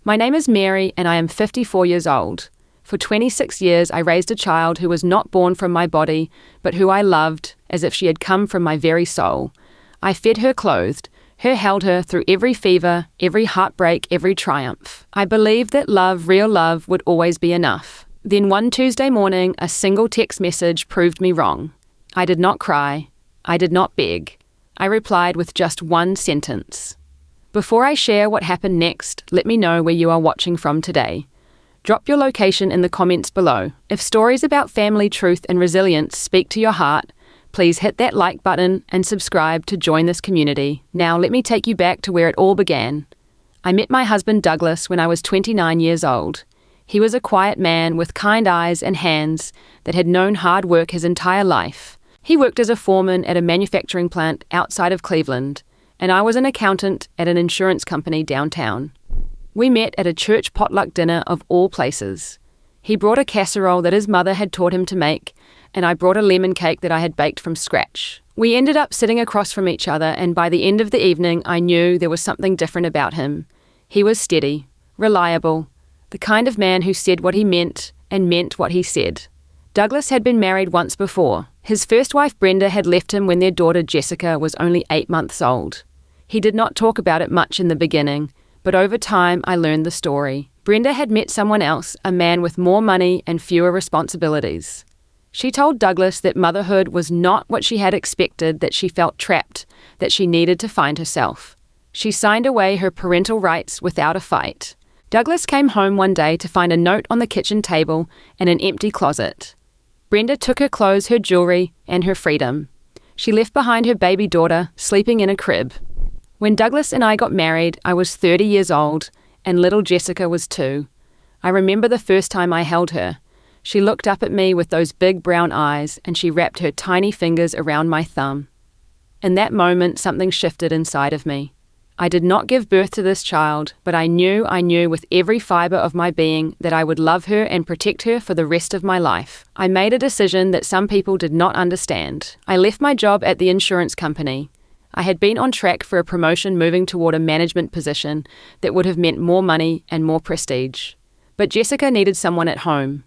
My name is Mary and I am 54 years old. For 26 years I raised a child who was not born from my body, but who I loved as if she had come from my very soul. I fed her, clothed her, held her through every fever, every heartbreak, every triumph. I believed that love, real love, would always be enough. Then one Tuesday morning, a single text message proved me wrong. I did not cry. I did not beg. I replied with just one sentence. Before I share what happened next, let me know where you are watching from today. Drop your location in the comments below. If stories about family, truth, and resilience speak to your heart, please hit that like button and subscribe to join this community. Now let me take you back to where it all began. I met my husband Douglas when I was 29 years old. He was a quiet man with kind eyes and hands that had known hard work his entire life. He worked as a foreman at a manufacturing plant outside of Cleveland, and I was an accountant at an insurance company downtown. We met at a church potluck dinner of all places. He brought a casserole that his mother had taught him to make, and I brought a lemon cake that I had baked from scratch. We ended up sitting across from each other, and by the end of the evening I knew there was something different about him. He was steady, reliable, the kind of man who said what he meant and meant what he said. Douglas had been married once before. His first wife Brenda had left him when their daughter Jessica was only 8 months old. He did not talk about it much in the beginning, but over time I learned the story. Brenda had met someone else, a man with more money and fewer responsibilities. She told Douglas that motherhood was not what she had expected, that she felt trapped, that she needed to find herself. She signed away her parental rights without a fight. Douglas came home one day to find a note on the kitchen table and an empty closet. Brenda took her clothes, her jewelry, and her freedom. She left behind her baby daughter, sleeping in a crib. When Douglas and I got married, I was 30 years old, and little Jessica was 2. I remember the first time I held her. She looked up at me with those big brown eyes, and she wrapped her tiny fingers around my thumb. In that moment, something shifted inside of me. I did not give birth to this child, but I knew with every fiber of my being that I would love her and protect her for the rest of my life. I made a decision that some people did not understand. I left my job at the insurance company. I had been on track for a promotion, moving toward a management position that would have meant more money and more prestige. But Jessica needed someone at home.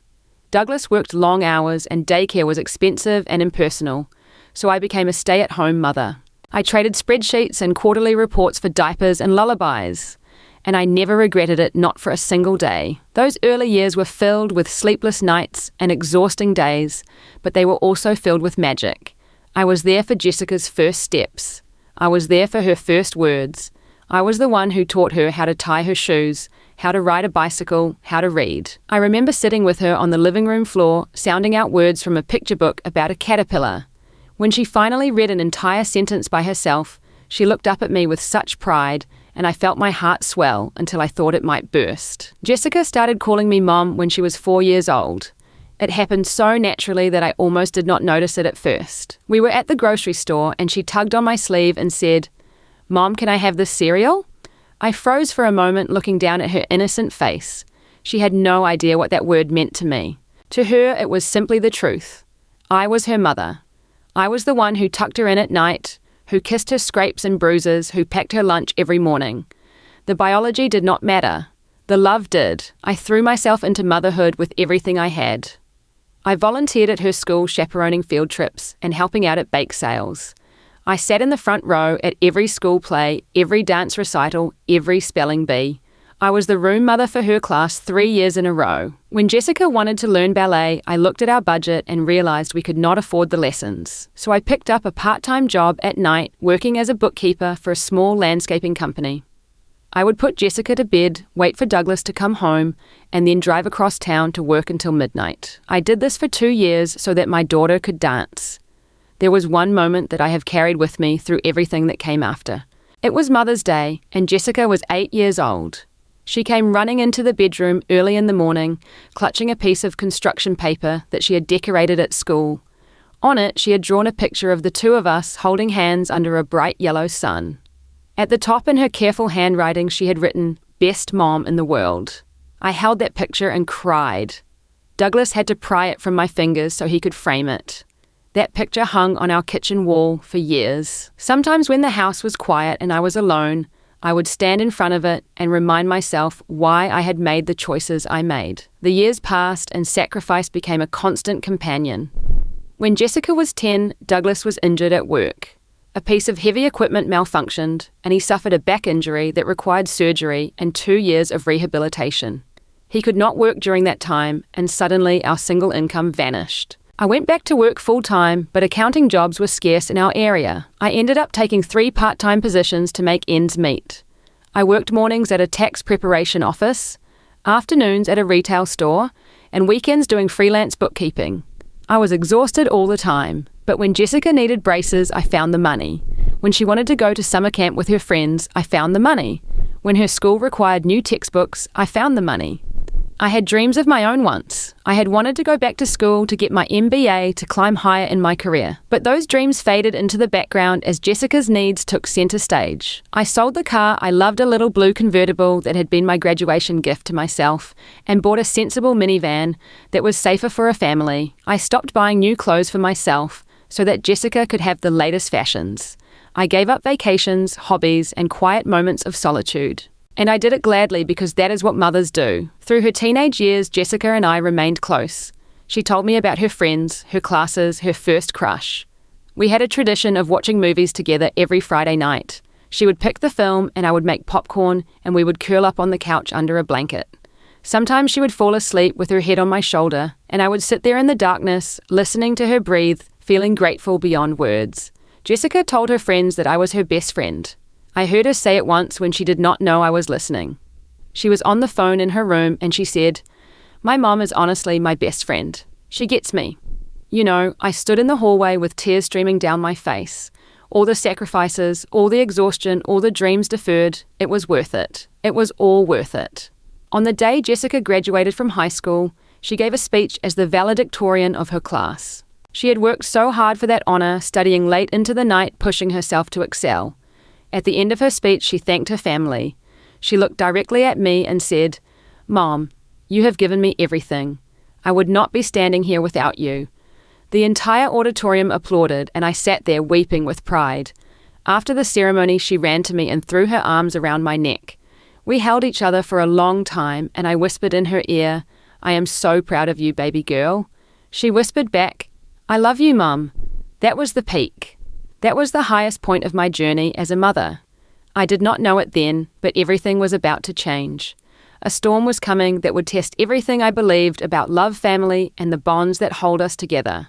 Douglas worked long hours and daycare was expensive and impersonal, so I became a stay-at-home mother. I traded spreadsheets and quarterly reports for diapers and lullabies, and I never regretted it, not for a single day. Those early years were filled with sleepless nights and exhausting days, but they were also filled with magic. I was there for Jessica's first steps. I was there for her first words. I was the one who taught her how to tie her shoes, how to ride a bicycle, how to read. I remember sitting with her on the living room floor, sounding out words from a picture book about a caterpillar. When she finally read an entire sentence by herself, she looked up at me with such pride, and I felt my heart swell until I thought it might burst. Jessica started calling me Mom when she was 4 years old. It happened so naturally that I almost did not notice it at first. We were at the grocery store and she tugged on my sleeve and said, "Mom, can I have this cereal?" I froze for a moment, looking down at her innocent face. She had no idea what that word meant to me. To her, it was simply the truth. I was her mother. I was the one who tucked her in at night, who kissed her scrapes and bruises, who packed her lunch every morning. The biology did not matter. The love did. I threw myself into motherhood with everything I had. I volunteered at her school, chaperoning field trips and helping out at bake sales. I sat in the front row at every school play, every dance recital, every spelling bee. I was the room mother for her class 3 years in a row. When Jessica wanted to learn ballet, I looked at our budget and realized we could not afford the lessons. So I picked up a part-time job at night, working as a bookkeeper for a small landscaping company. I would put Jessica to bed, wait for Douglas to come home, and then drive across town to work until midnight. I did this for 2 years so that my daughter could dance. There was one moment that I have carried with me through everything that came after. It was Mother's Day, and Jessica was 8 years old. She came running into the bedroom early in the morning, clutching a piece of construction paper that she had decorated at school. On it, she had drawn a picture of the two of us holding hands under a bright yellow sun. At the top, in her careful handwriting, she had written, "Best Mom in the World." I held that picture and cried. Douglas had to pry it from my fingers so he could frame it. That picture hung on our kitchen wall for years. Sometimes when the house was quiet and I was alone, I would stand in front of it and remind myself why I had made the choices I made. The years passed and sacrifice became a constant companion. When Jessica was 10, Douglas was injured at work. A piece of heavy equipment malfunctioned, and he suffered a back injury that required surgery and 2 years of rehabilitation. He could not work during that time, and suddenly our single income vanished. I went back to work full-time, but accounting jobs were scarce in our area. I ended up taking 3 part-time positions to make ends meet. I worked mornings at a tax preparation office, afternoons at a retail store, and weekends doing freelance bookkeeping. I was exhausted all the time, but when Jessica needed braces, I found the money. When she wanted to go to summer camp with her friends, I found the money. When her school required new textbooks, I found the money. I had dreams of my own once. I had wanted to go back to school to get my MBA to climb higher in my career. But those dreams faded into the background as Jessica's needs took center stage. I sold the car I loved, a little blue convertible that had been my graduation gift to myself, and bought a sensible minivan that was safer for a family. I stopped buying new clothes for myself so that Jessica could have the latest fashions. I gave up vacations, hobbies, and quiet moments of solitude. And I did it gladly because that is what mothers do. Through her teenage years, Jessica and I remained close. She told me about her friends, her classes, her first crush. We had a tradition of watching movies together every Friday night. She would pick the film and I would make popcorn, and we would curl up on the couch under a blanket. Sometimes she would fall asleep with her head on my shoulder, and I would sit there in the darkness, listening to her breathe, feeling grateful beyond words. Jessica told her friends that I was her best friend. I heard her say it once when she did not know I was listening. She was on the phone in her room and she said, "My mom is honestly my best friend. She gets me." You know, I stood in the hallway with tears streaming down my face. All the sacrifices, all the exhaustion, all the dreams deferred, it was worth it. It was all worth it. On the day Jessica graduated from high school, she gave a speech as the valedictorian of her class. She had worked so hard for that honor, studying late into the night, pushing herself to excel. At the end of her speech, she thanked her family. She looked directly at me and said, "Mom, you have given me everything. I would not be standing here without you." The entire auditorium applauded, and I sat there weeping with pride. After the ceremony, she ran to me and threw her arms around my neck. We held each other for a long time, and I whispered in her ear, "I am so proud of you, baby girl." She whispered back, "I love you, Mum." That was the peak. That was the highest point of my journey as a mother. I did not know it then, but everything was about to change. A storm was coming that would test everything I believed about love, family, and the bonds that hold us together.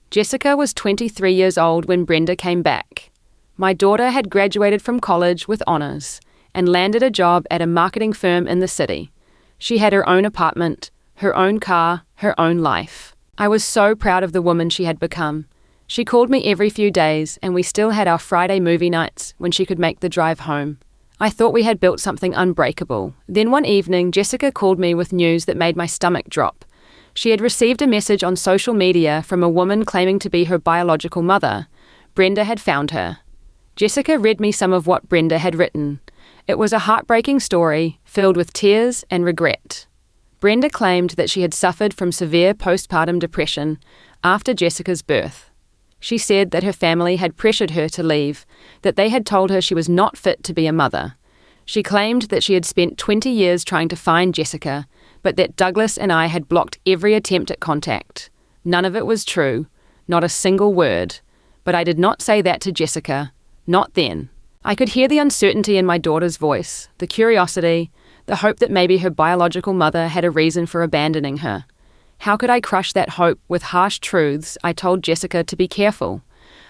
Jessica was 23 years old when Brenda came back. My daughter had graduated from college with honors and landed a job at a marketing firm in the city. She had her own apartment, her own car, her own life. I was so proud of the woman she had become. She called me every few days, and we still had our Friday movie nights when she could make the drive home. I thought we had built something unbreakable. Then one evening, Jessica called me with news that made my stomach drop. She had received a message on social media from a woman claiming to be her biological mother. Brenda had found her. Jessica read me some of what Brenda had written. It was a heartbreaking story, filled with tears and regret. Brenda claimed that she had suffered from severe postpartum depression after Jessica's birth. She said that her family had pressured her to leave, that they had told her she was not fit to be a mother. She claimed that she had spent 20 years trying to find Jessica, but that Douglas and I had blocked every attempt at contact. None of it was true, not a single word. But I did not say that to Jessica, not then. I could hear the uncertainty in my daughter's voice, the curiosity, the hope that maybe her biological mother had a reason for abandoning her. How could I crush that hope with harsh truths? I told Jessica to be careful.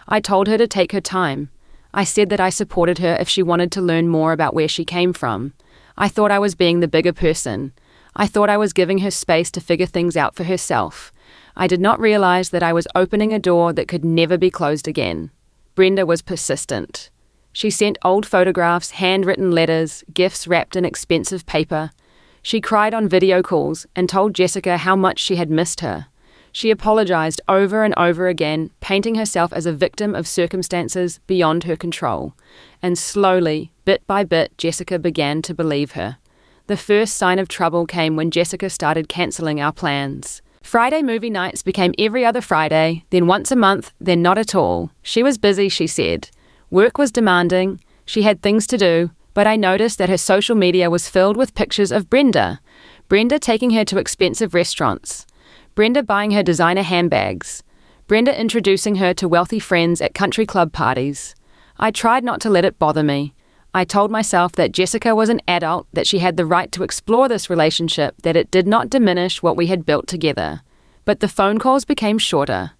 I told her to take her time. I said that I supported her if she wanted to learn more about where she came from. I thought I was being the bigger person. I thought I was giving her space to figure things out for herself. I did not realize that I was opening a door that could never be closed again. Brenda was persistent. She sent old photographs, handwritten letters, gifts wrapped in expensive paper. She cried on video calls and told Jessica how much she had missed her. She apologized over and over again, painting herself as a victim of circumstances beyond her control. And slowly, bit by bit, Jessica began to believe her. The first sign of trouble came when Jessica started cancelling our plans. Friday movie nights became every other Friday, then once a month, then not at all. She was busy, she said. Work was demanding. She had things to do, But I noticed that her social media was filled with pictures of Brenda taking her to expensive restaurants, Brenda buying her designer handbags, Brenda introducing her to wealthy friends at country club parties. I tried not to let it bother me. I told myself that Jessica was an adult, that she had the right to explore this relationship, that it did not diminish what we had built together. But the phone calls became shorter.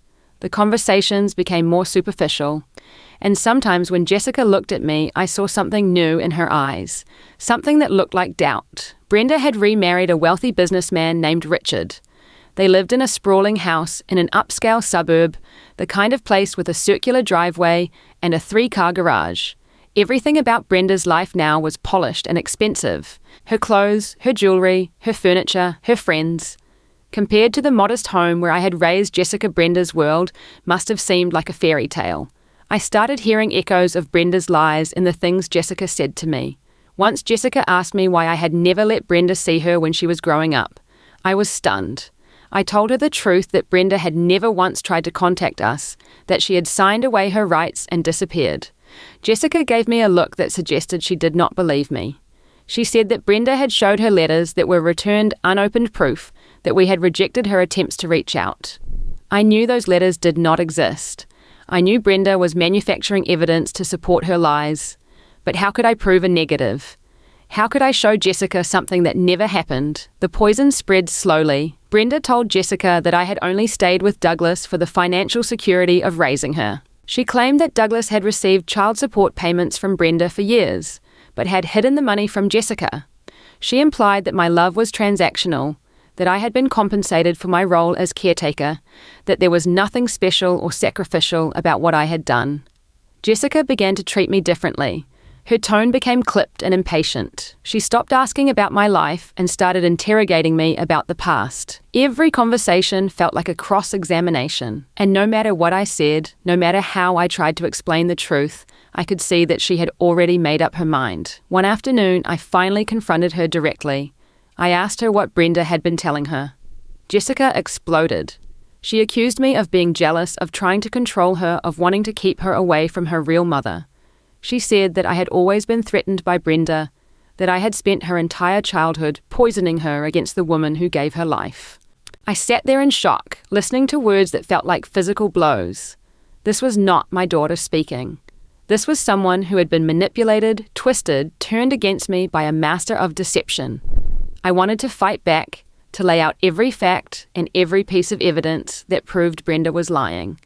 The conversations became more superficial. And sometimes when Jessica looked at me, I saw something new in her eyes, something that looked like doubt. Brenda had remarried a wealthy businessman named Richard. They lived in a sprawling house in an upscale suburb, the kind of place with a circular driveway and a 3-car garage. Everything about Brenda's life now was polished and expensive. Her clothes, her jewelry, her furniture, her friends. Compared to the modest home where I had raised Jessica, Brenda's world must have seemed like a fairy tale. I started hearing echoes of Brenda's lies in the things Jessica said to me. Once Jessica asked me why I had never let Brenda see her when she was growing up. I was stunned. I told her the truth, that Brenda had never once tried to contact us, that she had signed away her rights and disappeared. Jessica gave me a look that suggested she did not believe me. She said that Brenda had showed her letters that were returned unopened, proof that we had rejected her attempts to reach out. I knew those letters did not exist. I knew Brenda was manufacturing evidence to support her lies. But how could I prove a negative? How could I show Jessica something that never happened? The poison spread slowly. Brenda told Jessica that I had only stayed with Douglas for the financial security of raising her. She claimed that Douglas had received child support payments from Brenda for years, but had hidden the money from Jessica. She implied that my love was transactional, that I had been compensated for my role as caretaker, that there was nothing special or sacrificial about what I had done. Jessica began to treat me differently. Her tone became clipped and impatient. She stopped asking about my life and started interrogating me about the past. Every conversation felt like a cross-examination, and no matter what I said, no matter how I tried to explain the truth, I could see that she had already made up her mind. One afternoon, I finally confronted her directly. I asked her what Brenda had been telling her. Jessica exploded. She accused me of being jealous, of trying to control her, of wanting to keep her away from her real mother. She said that I had always been threatened by Brenda, that I had spent her entire childhood poisoning her against the woman who gave her life. I sat there in shock, listening to words that felt like physical blows. This was not my daughter speaking. This was someone who had been manipulated, twisted, turned against me by a master of deception. I wanted to fight back, to lay out every fact and every piece of evidence that proved Brenda was lying.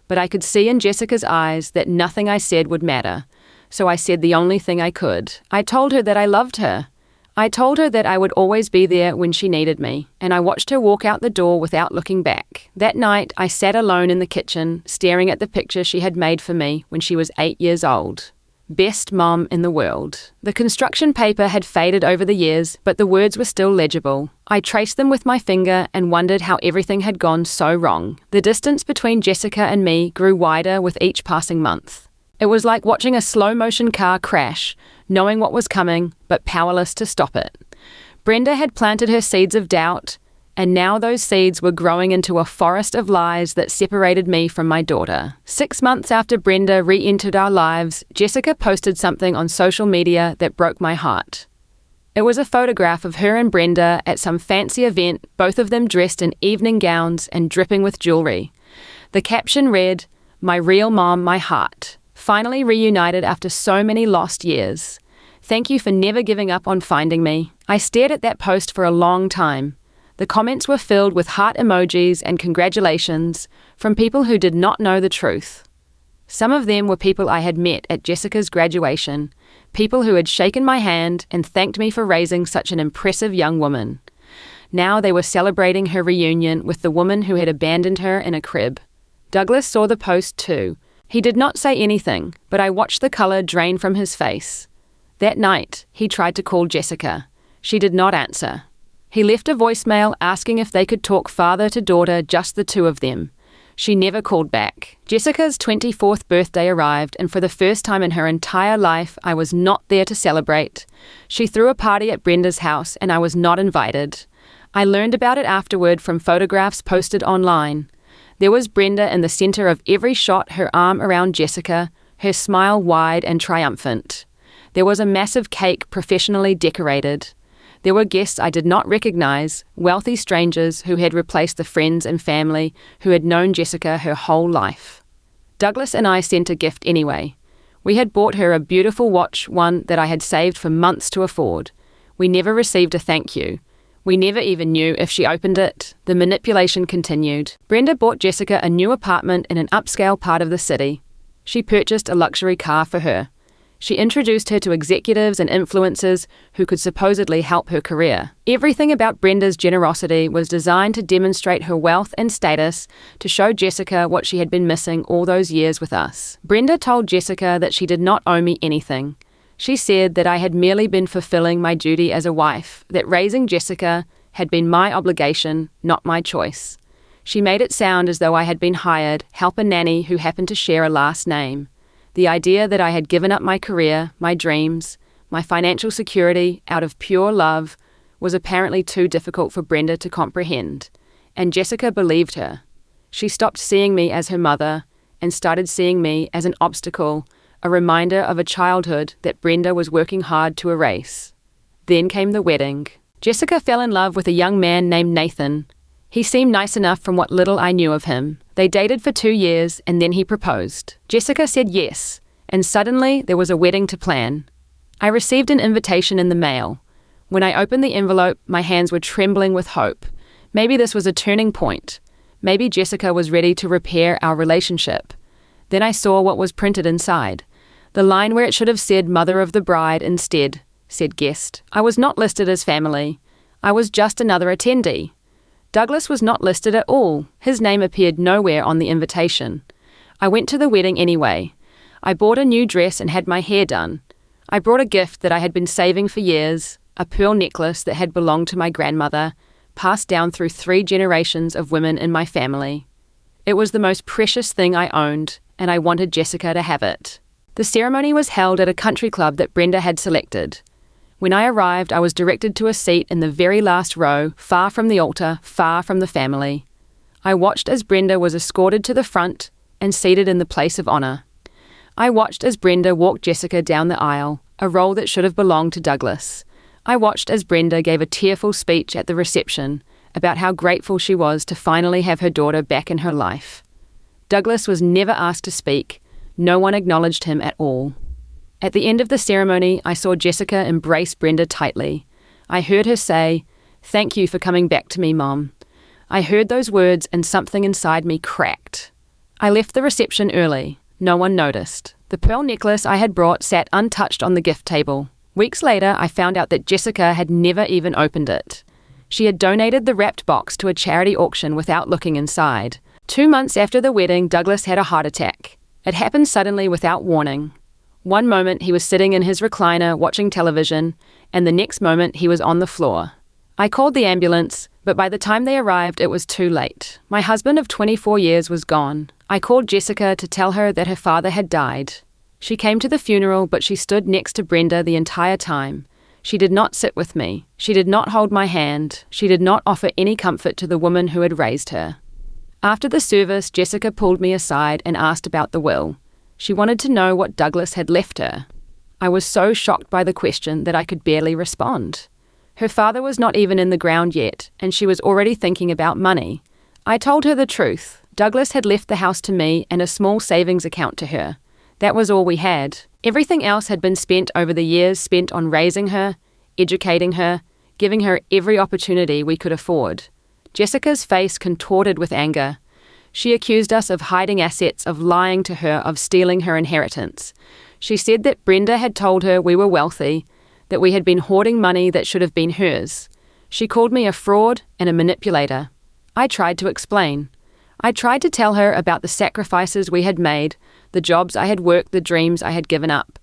But I could see in Jessica's eyes that nothing I said would matter. So I said the only thing I could. I told her that I loved her. I told her that I would always be there when she needed me, and I watched her walk out the door without looking back. That night, I sat alone in the kitchen, staring at the picture she had made for me when she was 8 years old. Best mom in the world. The construction paper had faded over the years, but the words were still legible. I traced them with my finger and wondered how everything had gone so wrong. The distance between Jessica and me grew wider with each passing month. It was like watching a slow-motion car crash, knowing what was coming, but powerless to stop it. Brenda had planted her seeds of doubt, and now those seeds were growing into a forest of lies that separated me from my daughter. 6 months after Brenda re-entered our lives, Jessica posted something on social media that broke my heart. It was a photograph of her and Brenda at some fancy event, both of them dressed in evening gowns and dripping with jewelry. The caption read, "My real mom, my heart. Finally reunited after so many lost years. Thank you for never giving up on finding me." I stared at that post for a long time. The comments were filled with heart emojis and congratulations from people who did not know the truth. Some of them were people I had met at Jessica's graduation, people who had shaken my hand and thanked me for raising such an impressive young woman. Now they were celebrating her reunion with the woman who had abandoned her in a crib. Douglas saw the post too. He did not say anything, but I watched the color drain from his face. That night, he tried to call Jessica. She did not answer. He left a voicemail asking if they could talk father to daughter, just the two of them. She never called back. Jessica's 24th birthday arrived, and for the first time in her entire life, I was not there to celebrate. She threw a party at Brenda's house, and I was not invited. I learned about it afterward from photographs posted online. There was Brenda in the center of every shot, her arm around Jessica, her smile wide and triumphant. There was a massive cake professionally decorated. There were guests I did not recognize, wealthy strangers who had replaced the friends and family who had known Jessica her whole life. Douglas and I sent a gift anyway. We had bought her a beautiful watch, one that I had saved for months to afford. We never received a thank you. We never even knew if she opened it. The manipulation continued. Brenda bought Jessica a new apartment in an upscale part of the city. She purchased a luxury car for her. She introduced her to executives and influencers who could supposedly help her career. Everything about Brenda's generosity was designed to demonstrate her wealth and status, to show Jessica what she had been missing all those years with us. Brenda told Jessica that she did not owe me anything. She said that I had merely been fulfilling my duty as a wife, that raising Jessica had been my obligation, not my choice. She made it sound as though I had been hired, help a nanny who happened to share a last name. The idea that I had given up my career, my dreams, my financial security out of pure love was apparently too difficult for Brenda to comprehend, and Jessica believed her. She stopped seeing me as her mother and started seeing me as an obstacle, a reminder of a childhood that Brenda was working hard to erase. Then came the wedding. Jessica fell in love with a young man named Nathan. He seemed nice enough from what little I knew of him. They dated for 2 years and then he proposed. Jessica said yes, and suddenly there was a wedding to plan. I received an invitation in the mail. When I opened the envelope, my hands were trembling with hope. Maybe this was a turning point. Maybe Jessica was ready to repair our relationship. Then I saw what was printed inside. The line where it should have said mother of the bride instead said guest. I was not listed as family. I was just another attendee. Douglas was not listed at all. His name appeared nowhere on the invitation. I went to the wedding anyway. I bought a new dress and had my hair done. I brought a gift that I had been saving for years, a pearl necklace that had belonged to my grandmother, passed down through 3 generations of women in my family. It was the most precious thing I owned, and I wanted Jessica to have it. The ceremony was held at a country club that Brenda had selected. When I arrived, I was directed to a seat in the very last row, far from the altar, far from the family. I watched as Brenda was escorted to the front and seated in the place of honor. I watched as Brenda walked Jessica down the aisle, a role that should have belonged to Douglas. I watched as Brenda gave a tearful speech at the reception about how grateful she was to finally have her daughter back in her life. Douglas was never asked to speak. No one acknowledged him at all. At the end of the ceremony, I saw Jessica embrace Brenda tightly. I heard her say, "Thank you for coming back to me, Mom." I heard those words and something inside me cracked. I left the reception early. No one noticed. The pearl necklace I had brought sat untouched on the gift table. Weeks later, I found out that Jessica had never even opened it. She had donated the wrapped box to a charity auction without looking inside. 2 months after the wedding, Douglas had a heart attack. It happened suddenly without warning. One moment he was sitting in his recliner watching television, and the next moment he was on the floor. I called the ambulance, but by the time they arrived it was too late. My husband of 24 years was gone. I called Jessica to tell her that her father had died. She came to the funeral, but she stood next to Brenda the entire time. She did not sit with me. She did not hold my hand. She did not offer any comfort to the woman who had raised her. After the service, Jessica pulled me aside and asked about the will. She wanted to know what Douglas had left her. I was so shocked by the question that I could barely respond. Her father was not even in the ground yet, and she was already thinking about money. I told her the truth. Douglas had left the house to me and a small savings account to her. That was all we had. Everything else had been spent over the years spent on raising her, educating her, giving her every opportunity we could afford. Jessica's face contorted with anger. She accused us of hiding assets, of lying to her, of stealing her inheritance. She said that Brenda had told her we were wealthy, that we had been hoarding money that should have been hers. She called me a fraud and a manipulator. I tried to explain. I tried to tell her about the sacrifices we had made, the jobs I had worked, the dreams I had given up.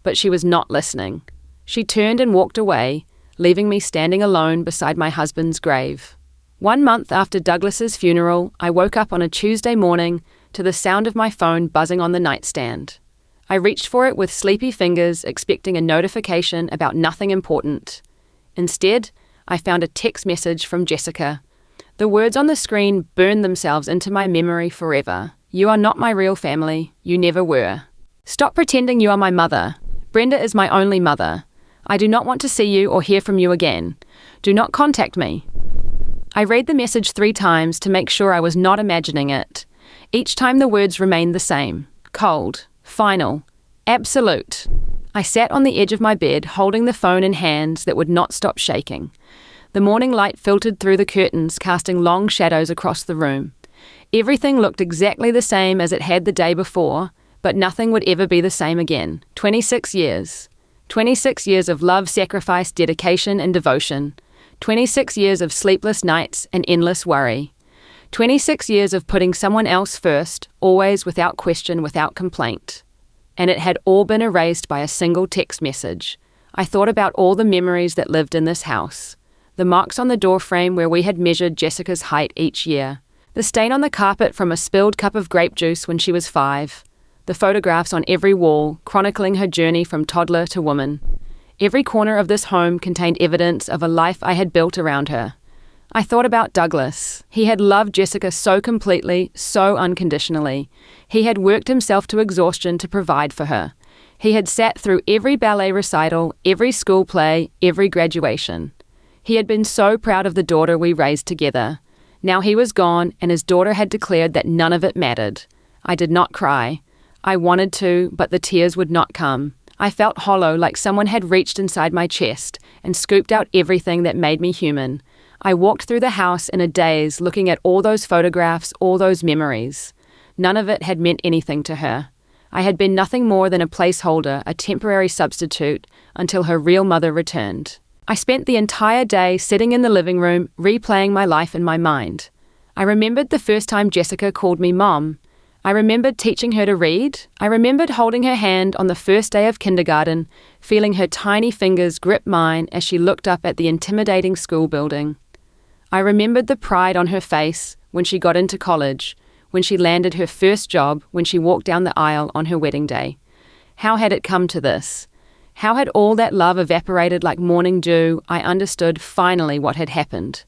But she was not listening. She turned and walked away, leaving me standing alone beside my husband's grave. 1 month after Douglas's funeral, I woke up on a Tuesday morning to the sound of my phone buzzing on the nightstand. I reached for it with sleepy fingers, expecting a notification about nothing important. Instead, I found a text message from Jessica. The words on the screen burned themselves into my memory forever. "You are not my real family. You never were. Stop pretending you are my mother. Brenda is my only mother. I do not want to see you or hear from you again. Do not contact me. I read the message 3 times to make sure I was not imagining it. Each time the words remained the same. Cold. Final. Absolute. I sat on the edge of my bed, holding the phone in hands that would not stop shaking. The morning light filtered through the curtains, casting long shadows across the room. Everything looked exactly the same as it had the day before, but nothing would ever be the same again. 26 years. 26 years of love, sacrifice, dedication, and devotion. 26 years of sleepless nights and endless worry. 26 years of putting someone else first, always without question, without complaint. And it had all been erased by a single text message. I thought about all the memories that lived in this house. The marks on the doorframe where we had measured Jessica's height each year. The stain on the carpet from a spilled cup of grape juice when she was 5. The photographs on every wall, chronicling her journey from toddler to woman. Every corner of this home contained evidence of a life I had built around her. I thought about Douglas. He had loved Jessica so completely, so unconditionally. He had worked himself to exhaustion to provide for her. He had sat through every ballet recital, every school play, every graduation. He had been so proud of the daughter we raised together. Now he was gone, and his daughter had declared that none of it mattered. I did not cry. I wanted to, but the tears would not come. I felt hollow, like someone had reached inside my chest and scooped out everything that made me human. I walked through the house in a daze, looking at all those photographs, all those memories. None of it had meant anything to her. I had been nothing more than a placeholder, a temporary substitute, until her real mother returned. I spent the entire day sitting in the living room, replaying my life in my mind. I remembered the first time Jessica called me Mom. I remembered teaching her to read. I remembered holding her hand on the first day of kindergarten, feeling her tiny fingers grip mine as she looked up at the intimidating school building. I remembered the pride on her face when she got into college, when she landed her first job, when she walked down the aisle on her wedding day. How had it come to this? How had all that love evaporated like morning dew? I understood finally what had happened.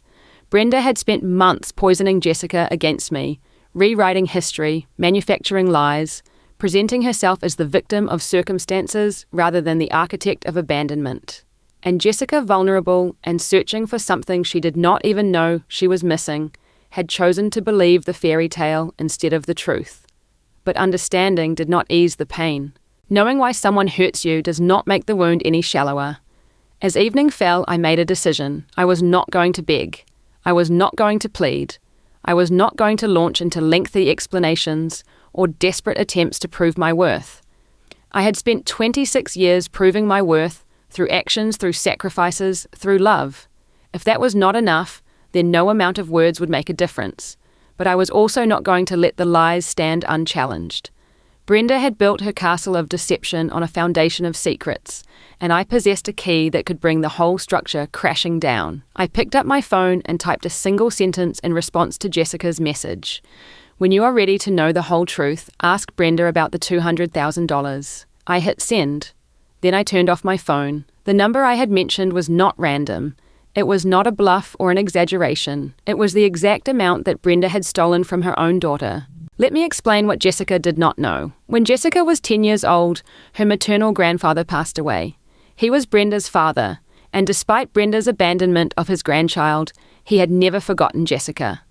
Brenda had spent months poisoning Jessica against me, rewriting history, manufacturing lies, presenting herself as the victim of circumstances rather than the architect of abandonment. And Jessica, vulnerable and searching for something she did not even know she was missing, had chosen to believe the fairy tale instead of the truth. But understanding did not ease the pain. Knowing why someone hurts you does not make the wound any shallower. As evening fell, I made a decision. I was not going to beg. I was not going to plead. I was not going to launch into lengthy explanations or desperate attempts to prove my worth. I had spent 26 years proving my worth through actions, through sacrifices, through love. If that was not enough, then no amount of words would make a difference. But I was also not going to let the lies stand unchallenged. Brenda had built her castle of deception on a foundation of secrets, and I possessed a key that could bring the whole structure crashing down. I picked up my phone and typed a single sentence in response to Jessica's message. When you are ready to know the whole truth, ask Brenda about the $200,000. I hit send. Then I turned off my phone. The number I had mentioned was not random. It was not a bluff or an exaggeration. It was the exact amount that Brenda had stolen from her own daughter. Let me explain what Jessica did not know. When Jessica was 10 years old, her maternal grandfather passed away. He was Brenda's father, and despite Brenda's abandonment of his grandchild, he had never forgotten Jessica.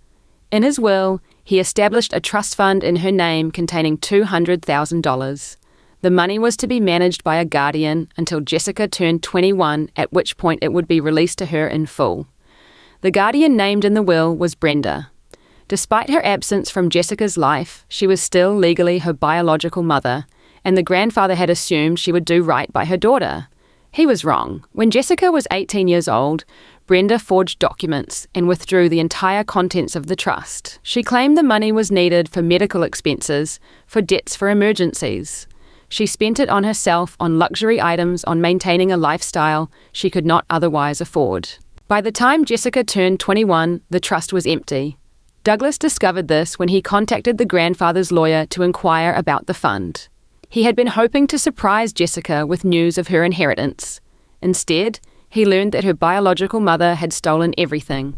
In his will, he established a trust fund in her name containing $200,000. The money was to be managed by a guardian until Jessica turned 21, at which point it would be released to her in full. The guardian named in the will was Brenda. Despite her absence from Jessica's life, she was still legally her biological mother, and the grandfather had assumed she would do right by her daughter. He was wrong. When Jessica was 18 years old, Brenda forged documents and withdrew the entire contents of the trust. She claimed the money was needed for medical expenses, for debts for emergencies. She spent it on herself, on luxury items, on maintaining a lifestyle she could not otherwise afford. By the time Jessica turned 21, the trust was empty. Douglas discovered this when he contacted the grandfather's lawyer to inquire about the fund. He had been hoping to surprise Jessica with news of her inheritance. Instead, he learned that her biological mother had stolen everything.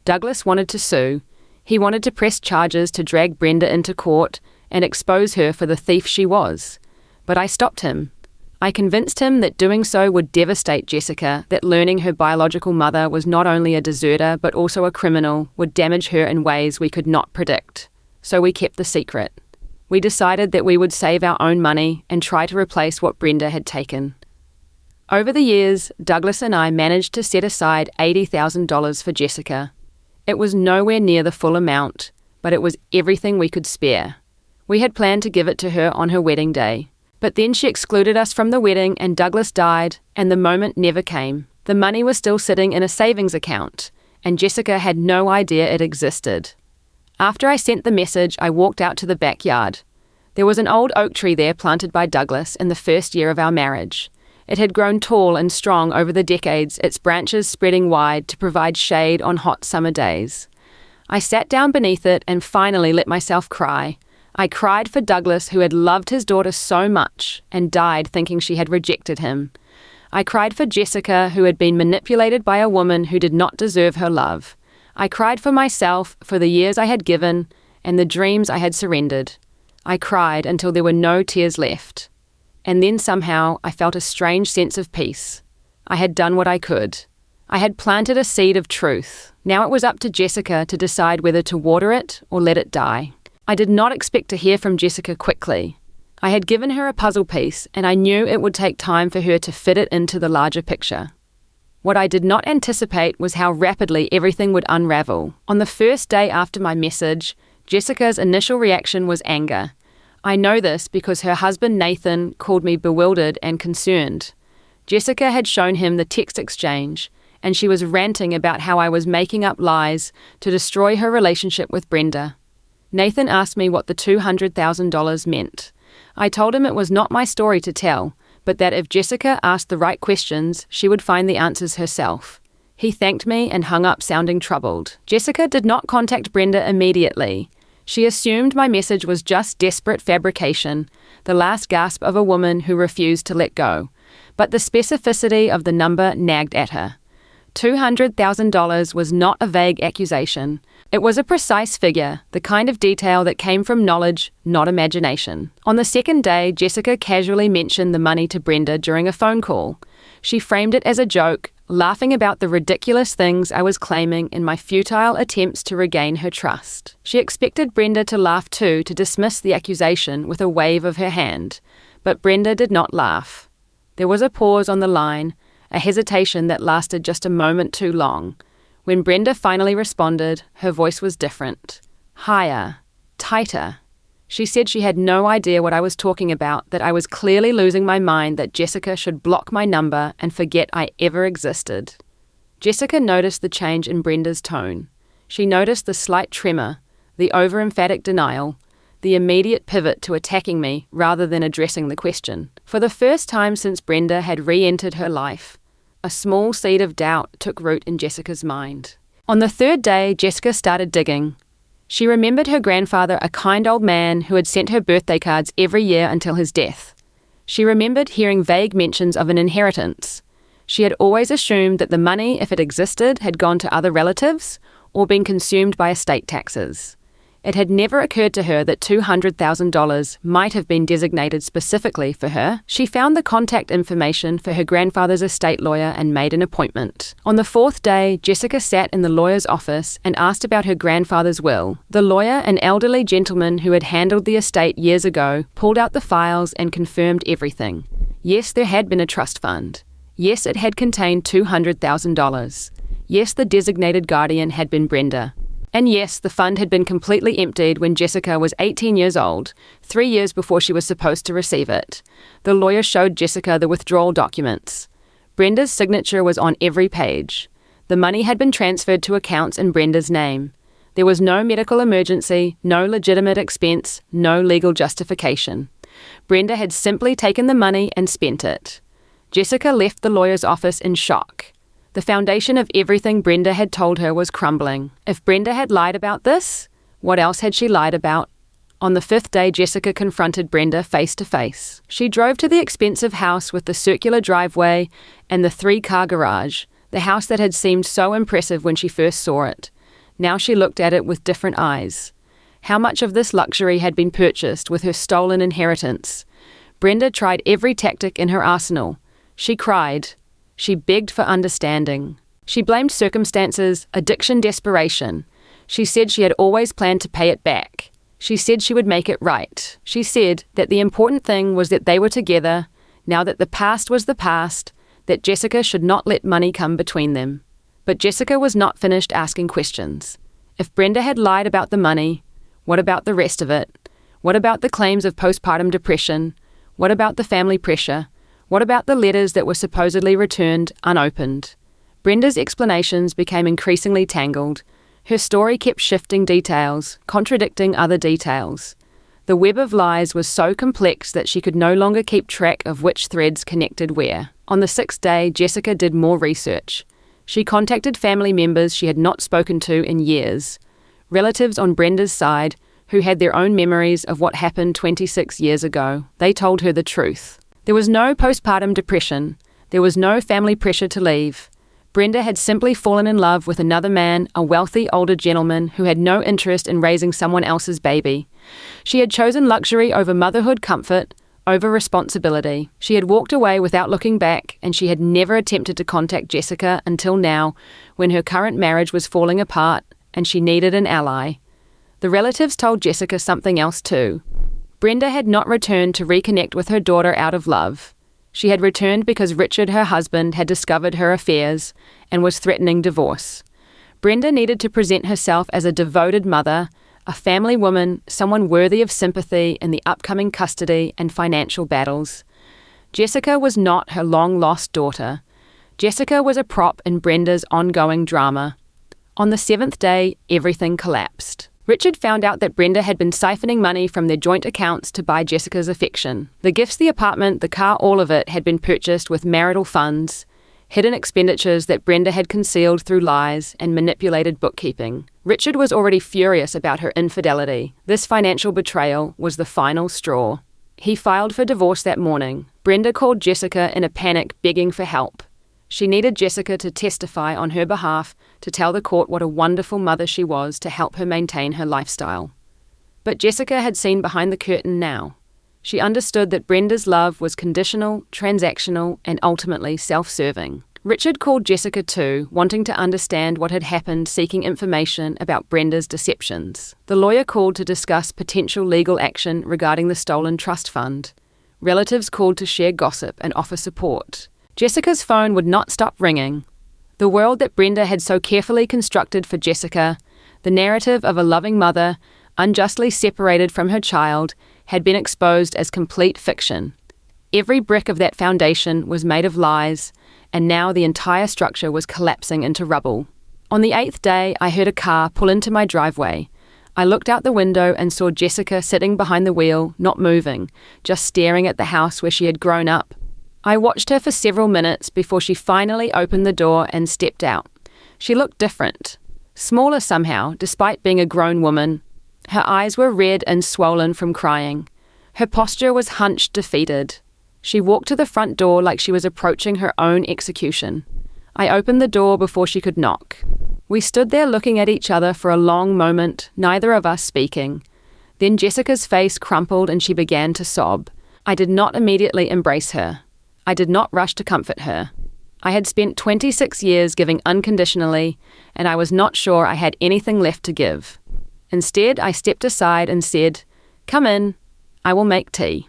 Douglas wanted to sue. He wanted to press charges to drag Brenda into court and expose her for the thief she was. But I stopped him. I convinced him that doing so would devastate Jessica, that learning her biological mother was not only a deserter but also a criminal would damage her in ways we could not predict. So we kept the secret. We decided that we would save our own money and try to replace what Brenda had taken. Over the years, Douglas and I managed to set aside $80,000 for Jessica. It was nowhere near the full amount, but it was everything we could spare. We had planned to give it to her on her wedding day. But then she excluded us from the wedding and Douglas died, and the moment never came. The money was still sitting in a savings account, and Jessica had no idea it existed. After I sent the message, I walked out to the backyard. There was an old oak tree there planted by Douglas in the first year of our marriage. It had grown tall and strong over the decades, its branches spreading wide to provide shade on hot summer days. I sat down beneath it and finally let myself cry. I cried for Douglas, who had loved his daughter so much and died thinking she had rejected him. I cried for Jessica, who had been manipulated by a woman who did not deserve her love. I cried for myself, for the years I had given and the dreams I had surrendered. I cried until there were no tears left. And then somehow I felt a strange sense of peace. I had done what I could. I had planted a seed of truth. Now it was up to Jessica to decide whether to water it or let it die. I did not expect to hear from Jessica quickly. I had given her a puzzle piece, and I knew it would take time for her to fit it into the larger picture. What I did not anticipate was how rapidly everything would unravel. On the first day after my message, Jessica's initial reaction was anger. I know this because her husband Nathan called me bewildered and concerned. Jessica had shown him the text exchange, and she was ranting about how I was making up lies to destroy her relationship with Brenda. Nathan asked me what the $200,000 meant. I told him it was not my story to tell, but that if Jessica asked the right questions, she would find the answers herself. He thanked me and hung up sounding troubled. Jessica did not contact Brenda immediately. She assumed my message was just desperate fabrication, the last gasp of a woman who refused to let go. But the specificity of the number nagged at her. $200,000 was not a vague accusation. It was a precise figure, the kind of detail that came from knowledge, not imagination. On the second day, Jessica casually mentioned the money to Brenda during a phone call. She framed it as a joke, laughing about the ridiculous things I was claiming in my futile attempts to regain her trust. She expected Brenda to laugh too, to dismiss the accusation with a wave of her hand. But Brenda did not laugh. There was a pause on the line, a hesitation that lasted just a moment too long. When Brenda finally responded, her voice was different. Higher. Tighter. She said she had no idea what I was talking about, that I was clearly losing my mind, that Jessica should block my number and forget I ever existed. Jessica noticed the change in Brenda's tone. She noticed the slight tremor, the over-emphatic denial, the immediate pivot to attacking me rather than addressing the question. For the first time since Brenda had re-entered her life, a small seed of doubt took root in Jessica's mind. On the third day, Jessica started digging. She remembered her grandfather, a kind old man who had sent her birthday cards every year until his death. She remembered hearing vague mentions of an inheritance. She had always assumed that the money, if it existed, had gone to other relatives or been consumed by estate taxes. It had never occurred to her that $200,000 might have been designated specifically for her. She found the contact information for her grandfather's estate lawyer and made an appointment. On the fourth day, Jessica sat in the lawyer's office and asked about her grandfather's will. The lawyer, an elderly gentleman who had handled the estate years ago, pulled out the files and confirmed everything. Yes, there had been a trust fund. Yes, it had contained $200,000. Yes, the designated guardian had been Brenda. And yes, the fund had been completely emptied when Jessica was 18 years old, 3 years before she was supposed to receive it. The lawyer showed Jessica the withdrawal documents. Brenda's signature was on every page. The money had been transferred to accounts in Brenda's name. There was no medical emergency, no legitimate expense, no legal justification. Brenda had simply taken the money and spent it. Jessica left the lawyer's office in shock. The foundation of everything Brenda had told her was crumbling. If Brenda had lied about this, what else had she lied about? On the fifth day, Jessica confronted Brenda face to face. She drove to the expensive house with the circular driveway and the 3-car garage, the house that had seemed so impressive when she first saw it. Now she looked at it with different eyes. How much of this luxury had been purchased with her stolen inheritance? Brenda tried every tactic in her arsenal. She cried. She begged for understanding. She blamed circumstances, addiction, desperation. She said she had always planned to pay it back. She said she would make it right. She said that the important thing was that they were together, now that the past was the past, that Jessica should not let money come between them. But Jessica was not finished asking questions. If Brenda had lied about the money, what about the rest of it? What about the claims of postpartum depression? What about the family pressure? What about the letters that were supposedly returned unopened? Brenda's explanations became increasingly tangled. Her story kept shifting details, contradicting other details. The web of lies was so complex that she could no longer keep track of which threads connected where. On the 6th day, Jessica did more research. She contacted family members she had not spoken to in years, relatives on Brenda's side who had their own memories of what happened 26 years ago. They told her the truth. There was no postpartum depression. There was no family pressure to leave. Brenda had simply fallen in love with another man, a wealthy older gentleman who had no interest in raising someone else's baby. She had chosen luxury over motherhood comfort, over responsibility. She had walked away without looking back, and she had never attempted to contact Jessica until now, when her current marriage was falling apart and she needed an ally. The relatives told Jessica something else too. Brenda had not returned to reconnect with her daughter out of love. She had returned because Richard, her husband, had discovered her affairs and was threatening divorce. Brenda needed to present herself as a devoted mother, a family woman, someone worthy of sympathy in the upcoming custody and financial battles. Jessica was not her long-lost daughter. Jessica was a prop in Brenda's ongoing drama. On the 7th day, everything collapsed. Richard found out that Brenda had been siphoning money from their joint accounts to buy Jessica's affection. The gifts, the apartment, the car, all of it had been purchased with marital funds, hidden expenditures that Brenda had concealed through lies and manipulated bookkeeping. Richard was already furious about her infidelity. This financial betrayal was the final straw. He filed for divorce that morning. Brenda called Jessica in a panic, begging for help. She needed Jessica to testify on her behalf, to tell the court what a wonderful mother she was to help her maintain her lifestyle. But Jessica had seen behind the curtain now. She understood that Brenda's love was conditional, transactional, and ultimately self-serving. Richard called Jessica too, wanting to understand what had happened, seeking information about Brenda's deceptions. The lawyer called to discuss potential legal action regarding the stolen trust fund. Relatives called to share gossip and offer support. Jessica's phone would not stop ringing. The world that Brenda had so carefully constructed for Jessica, the narrative of a loving mother, unjustly separated from her child, had been exposed as complete fiction. Every brick of that foundation was made of lies, and now the entire structure was collapsing into rubble. On the 8th day, I heard a car pull into my driveway. I looked out the window and saw Jessica sitting behind the wheel, not moving, just staring at the house where she had grown up. I watched her for several minutes before she finally opened the door and stepped out. She looked different, smaller somehow, despite being a grown woman. Her eyes were red and swollen from crying. Her posture was hunched, defeated. She walked to the front door like she was approaching her own execution. I opened the door before she could knock. We stood there looking at each other for a long moment, neither of us speaking. Then Jessica's face crumpled and she began to sob. I did not immediately embrace her. I did not rush to comfort her. I had spent 26 years giving unconditionally, and I was not sure I had anything left to give. Instead, I stepped aside and said, "Come in, I will make tea."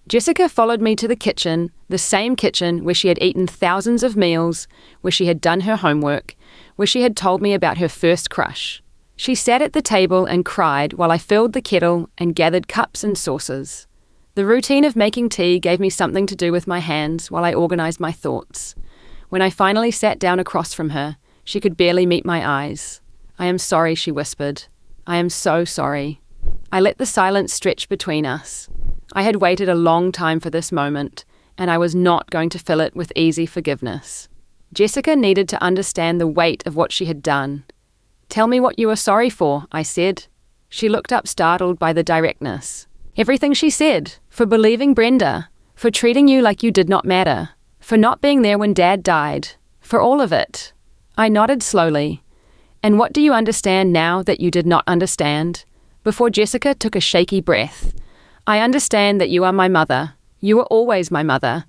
Jessica followed me to the kitchen, the same kitchen where she had eaten thousands of meals, where she had done her homework, where she had told me about her first crush. She sat at the table and cried while I filled the kettle and gathered cups and saucers. The routine of making tea gave me something to do with my hands while I organized my thoughts. When I finally sat down across from her, she could barely meet my eyes. "I am sorry," she whispered. "I am so sorry." I let the silence stretch between us. I had waited a long time for this moment, and I was not going to fill it with easy forgiveness. Jessica needed to understand the weight of what she had done. "Tell me what you are sorry for," I said. She looked up, startled by the directness. "Everything," she said. "For believing Brenda, for treating you like you did not matter, for not being there when Dad died, for all of it." I nodded slowly. "And what do you understand now that you did not understand?" Before Jessica took a shaky breath. "I understand that you are my mother, You were always my mother.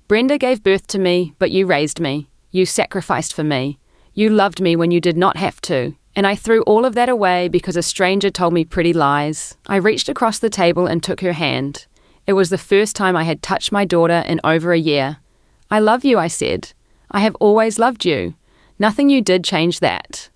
Brenda gave birth to me, but you raised me. You sacrificed for me. You loved me when you did not have to. And I threw all of that away because a stranger told me pretty lies. I reached across the table and took her hand. It was the first time I had touched my daughter in over a year. I love you, I said. I have always loved you. Nothing you did changed that.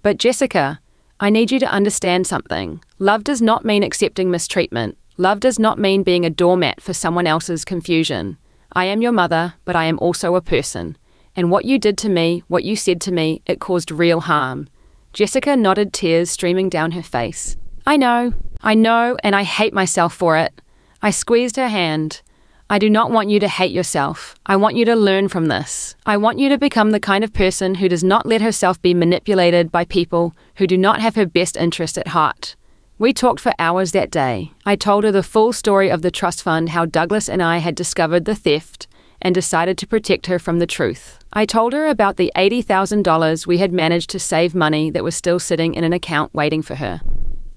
But Jessica, I need you to understand something. Love does not mean accepting mistreatment. Love does not mean being a doormat for someone else's confusion. I am your mother, but I am also a person. And what you did to me, what you said to me, it caused real harm. Jessica nodded, tears streaming down her face. I know, and I hate myself for it. I squeezed her hand. I do not want you to hate yourself. I want you to learn from this. I want you to become the kind of person who does not let herself be manipulated by people who do not have her best interest at heart. We talked for hours that day. I told her the full story of the trust fund, how Douglas and I had discovered the theft and decided to protect her from the truth. I told her about the $80,000 we had managed to save money that was still sitting in an account waiting for her.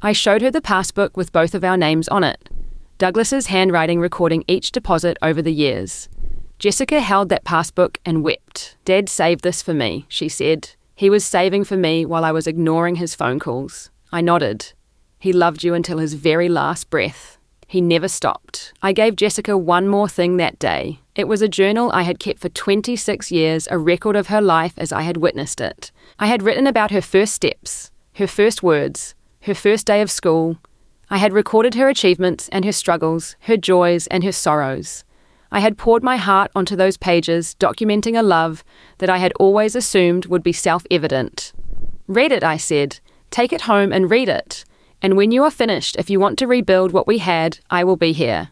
I showed her the passbook with both of our names on it. Douglas's handwriting recording each deposit over the years. Jessica held that passbook and wept. Dad saved this for me, she said. He was saving for me while I was ignoring his phone calls. I nodded. He loved you until his very last breath. He never stopped. I gave Jessica one more thing that day. It was a journal I had kept for 26 years, a record of her life as I had witnessed it. I had written about her first steps, her first words, her first day of school. I had recorded her achievements and her struggles, her joys and her sorrows. I had poured my heart onto those pages, documenting a love that I had always assumed would be self-evident. Read it, I said. Take it home and read it. And when you are finished, if you want to rebuild what we had, I will be here.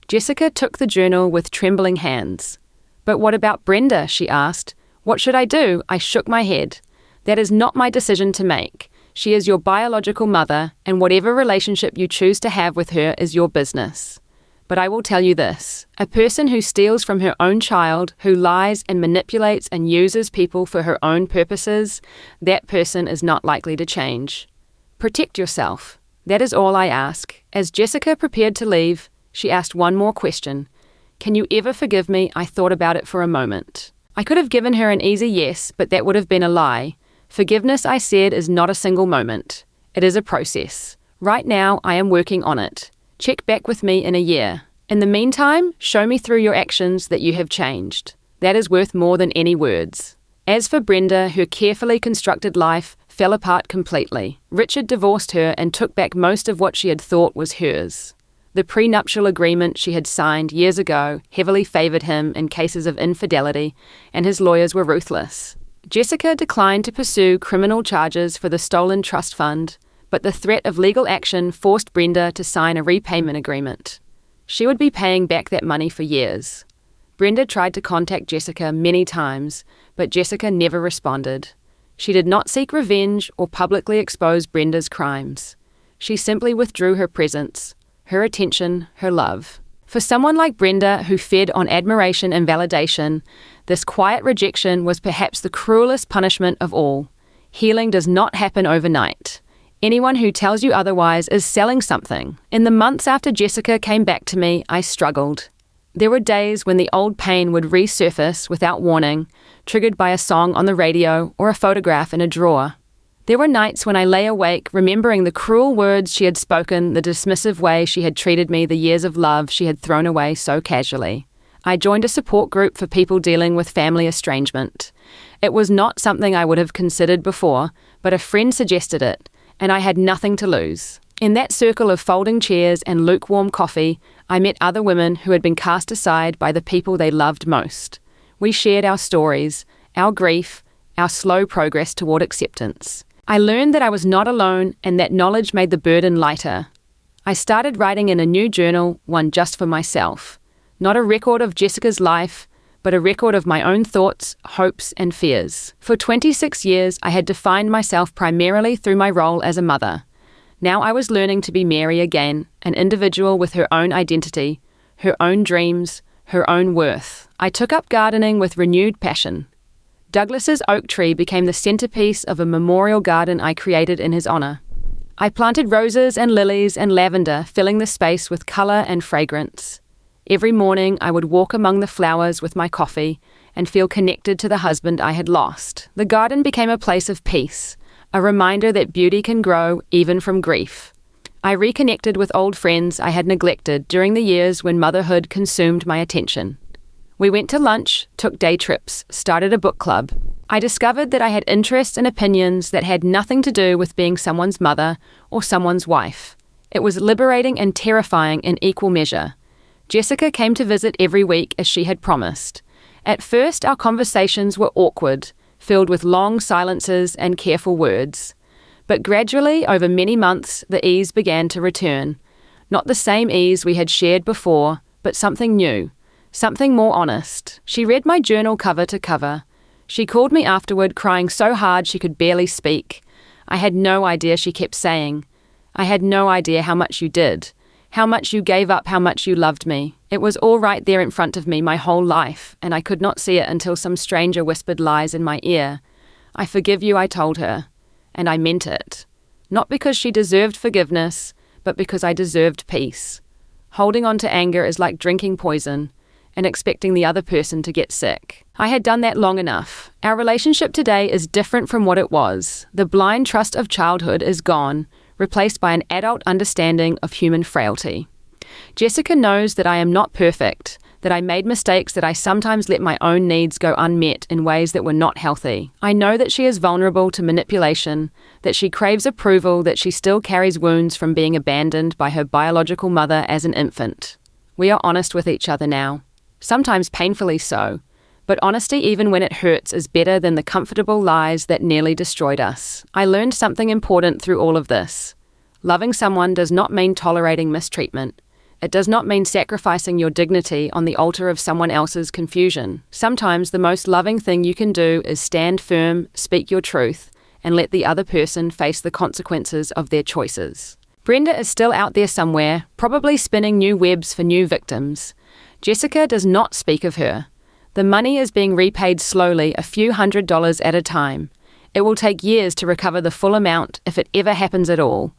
Jessica took the journal with trembling hands. But what about Brenda? She asked. What should I do? I shook my head. That is not my decision to make. She is your biological mother, and whatever relationship you choose to have with her is your business. But I will tell you this. A person who steals from her own child, who lies and manipulates and uses people for her own purposes, that person is not likely to change. Protect yourself. That is all I ask. As Jessica prepared to leave, she asked one more question. Can you ever forgive me? I thought about it for a moment. I could have given her an easy yes, but that would have been a lie. Forgiveness, I said, is not a single moment. It is a process. Right now, I am working on it. Check back with me in a year. In the meantime, show me through your actions that you have changed. That is worth more than any words. As for Brenda, her carefully constructed life fell apart completely. Richard divorced her and took back most of what she had thought was hers. The prenuptial agreement she had signed years ago heavily favored him in cases of infidelity, and his lawyers were ruthless. Jessica declined to pursue criminal charges for the stolen trust fund, but the threat of legal action forced Brenda to sign a repayment agreement. She would be paying back that money for years. Brenda tried to contact Jessica many times, but Jessica never responded. She did not seek revenge or publicly expose Brenda's crimes. She simply withdrew her presence, her attention, her love. For someone like Brenda, who fed on admiration and validation, this quiet rejection was perhaps the cruelest punishment of all. Healing does not happen overnight. Anyone who tells you otherwise is selling something. In the months after Jessica came back to me, I struggled. There were days when the old pain would resurface without warning, triggered by a song on the radio or a photograph in a drawer. There were nights when I lay awake, remembering the cruel words she had spoken, the dismissive way she had treated me, the years of love she had thrown away so casually. I joined a support group for people dealing with family estrangement. It was not something I would have considered before, but a friend suggested it, and I had nothing to lose. In that circle of folding chairs and lukewarm coffee, I met other women who had been cast aside by the people they loved most. We shared our stories, our grief, our slow progress toward acceptance. I learned that I was not alone, and that knowledge made the burden lighter. I started writing in a new journal, one just for myself. Not a record of Jessica's life, but a record of my own thoughts, hopes, and fears. For 26 years, I had defined myself primarily through my role as a mother. Now I was learning to be Mary again, an individual with her own identity, her own dreams, her own worth. I took up gardening with renewed passion. Douglas's oak tree became the centerpiece of a memorial garden I created in his honor. I planted roses and lilies and lavender, filling the space with color and fragrance. Every morning I would walk among the flowers with my coffee and feel connected to the husband I had lost. The garden became a place of peace, a reminder that beauty can grow even from grief. I reconnected with old friends I had neglected during the years when motherhood consumed my attention. We went to lunch, took day trips, started a book club. I discovered that I had interests and opinions that had nothing to do with being someone's mother or someone's wife. It was liberating and terrifying in equal measure. Jessica came to visit every week as she had promised. At first, our conversations were awkward, filled with long silences and careful words. But gradually, over many months, the ease began to return. Not the same ease we had shared before, but something new, something more honest. She read my journal cover to cover. She called me afterward, crying so hard she could barely speak. I had no idea, she kept saying. I had no idea how much you did, how much you gave up, how much you loved me. It was all right there in front of me my whole life, and I could not see it until some stranger whispered lies in my ear. I forgive you, I told her, and I meant it. Not because she deserved forgiveness, but because I deserved peace. Holding on to anger is like drinking poison and expecting the other person to get sick. I had done that long enough. Our relationship today is different from what it was. The blind trust of childhood is gone, replaced by an adult understanding of human frailty. Jessica knows that I am not perfect, that I made mistakes, that I sometimes let my own needs go unmet in ways that were not healthy. I know that she is vulnerable to manipulation, that she craves approval, that she still carries wounds from being abandoned by her biological mother as an infant. We are honest with each other now, sometimes painfully so, but honesty, even when it hurts, is better than the comfortable lies that nearly destroyed us. I learned something important through all of this. Loving someone does not mean tolerating mistreatment. It does not mean sacrificing your dignity on the altar of someone else's confusion. Sometimes the most loving thing you can do is stand firm, speak your truth, and let the other person face the consequences of their choices. Brenda is still out there somewhere, probably spinning new webs for new victims. Jessica does not speak of her. The money is being repaid slowly, a few $100s at a time. It will take years to recover the full amount if it ever happens at all.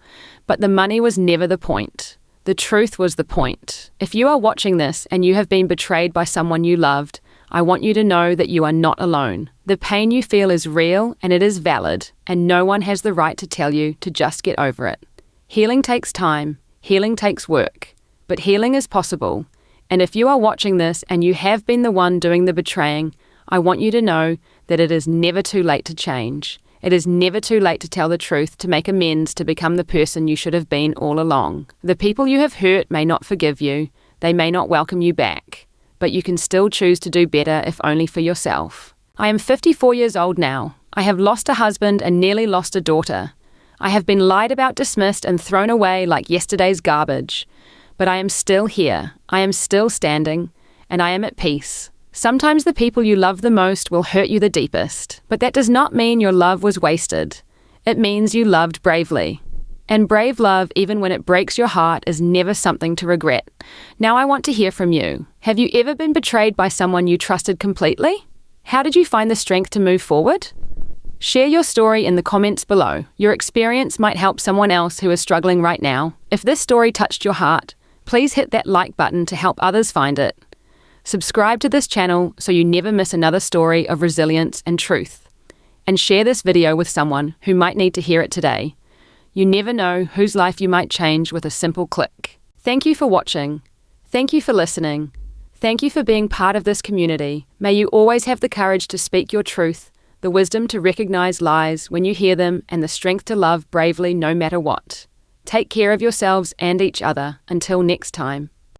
But the money was never the point. The truth was the point. If you are watching this and you have been betrayed by someone you loved, I want you to know that you are not alone. The pain you feel is real and it is valid, and no one has the right to tell you to just get over it. Healing takes time. Healing takes work. But healing is possible. And if you are watching this and you have been the one doing the betraying, I want you to know that it is never too late to change. It is never too late to tell the truth, to make amends, to become the person you should have been all along. The people you have hurt may not forgive you. They may not welcome you back. But you can still choose to do better, if only for yourself. I am 54 years old now. I have lost a husband and nearly lost a daughter. I have been lied about, dismissed, and thrown away like yesterday's garbage. But I am still here. I am still standing. And I am at peace. Sometimes the people you love the most will hurt you the deepest, but that does not mean your love was wasted. It means you loved bravely. And brave love, even when it breaks your heart, is never something to regret. Now I want to hear from you. Have you ever been betrayed by someone you trusted completely? How did you find the strength to move forward? Share your story in the comments below. Your experience might help someone else who is struggling right now. If this story touched your heart, please hit that like button to help others find it. Subscribe to this channel so you never miss another story of resilience and truth. And share this video with someone who might need to hear it today. You never know whose life you might change with a simple click. Thank you for watching. Thank you for listening. Thank you for being part of this community. May you always have the courage to speak your truth, the wisdom to recognize lies when you hear them, and the strength to love bravely no matter what. Take care of yourselves and each other. Until next time.